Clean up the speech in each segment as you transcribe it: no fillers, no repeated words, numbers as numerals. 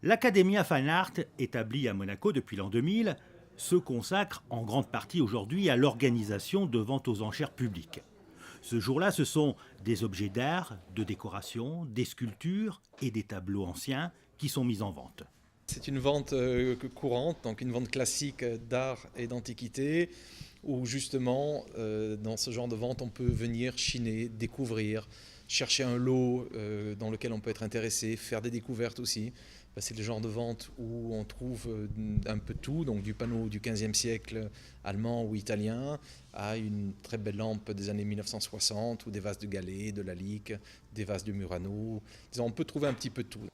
L'Academia Fine Art, établie à Monaco depuis l'an 2000, se consacre en grande partie aujourd'hui à l'organisation de ventes aux enchères publiques. Ce jour-là, ce sont des objets d'art, de décoration, des sculptures et des tableaux anciens qui sont mis en vente. C'est une vente courante, donc une vente classique d'art et d'antiquité, où justement, dans ce genre de vente, on peut venir chiner, découvrir, chercher un lot dans lequel on peut être intéressé, faire des découvertes aussi. C'est le genre de vente où on trouve un peu tout, donc du panneau du XVe siècle allemand ou italien à une très belle lampe des années 1960 ou des vases de Gallet, de Lalique, des vases de Murano. Disons, on peut trouver un petit peu tout.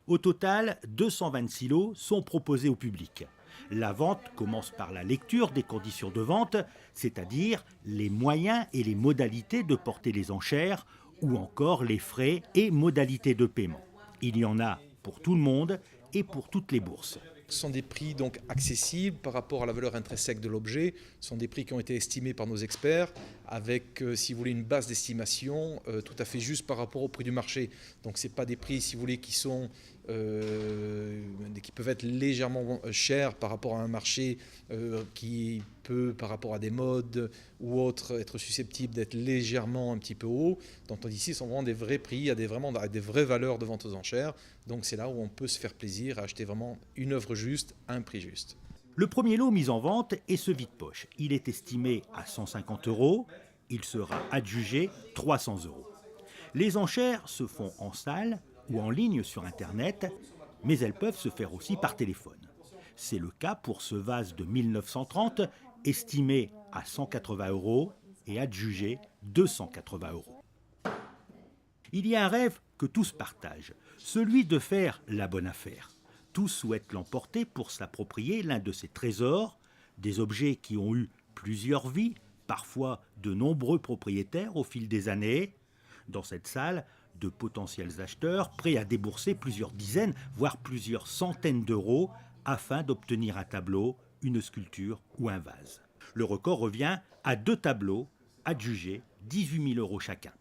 Au total, 226 lots sont proposés au public. La vente commence par la lecture des conditions de vente, c'est-à-dire les moyens et les modalités de porter les enchères, ou encore les frais et modalités de paiement. Il y en a pour tout le monde et pour toutes les bourses. Ce sont des prix donc accessibles par rapport à la valeur intrinsèque de l'objet. Ce sont des prix qui ont été estimés par nos experts avec, si vous voulez, une base d'estimation tout à fait juste par rapport au prix du marché. Donc ce n'est pas des prix, si vous voulez, qui peuvent être légèrement chers par rapport à un marché qui peut, par rapport à des modes ou autres, être susceptible d'être légèrement un petit peu haut. Donc ici, ce sont vraiment des vrais prix, à des vraies valeurs de vente aux enchères. Donc c'est là où on peut se faire plaisir à acheter vraiment une œuvre juste à un prix juste. Le premier lot mis en vente est ce vide-poche. Il est estimé à 150 €. Il sera adjugé 300 €. Les enchères se font en salle ou en ligne sur Internet, mais elles peuvent se faire aussi par téléphone. C'est le cas pour ce vase de 1930, estimé à 180 € et adjugé 280 €. Il y a un rêve que tous partagent, celui de faire la bonne affaire. Tous souhaitent l'emporter pour s'approprier l'un de ces trésors, des objets qui ont eu plusieurs vies, parfois de nombreux propriétaires au fil des années. Dans cette salle, de potentiels acheteurs prêts à débourser plusieurs dizaines, voire plusieurs centaines d'euros afin d'obtenir un tableau, une sculpture ou un vase. Le record revient à 2 tableaux adjugés 18 000 € chacun.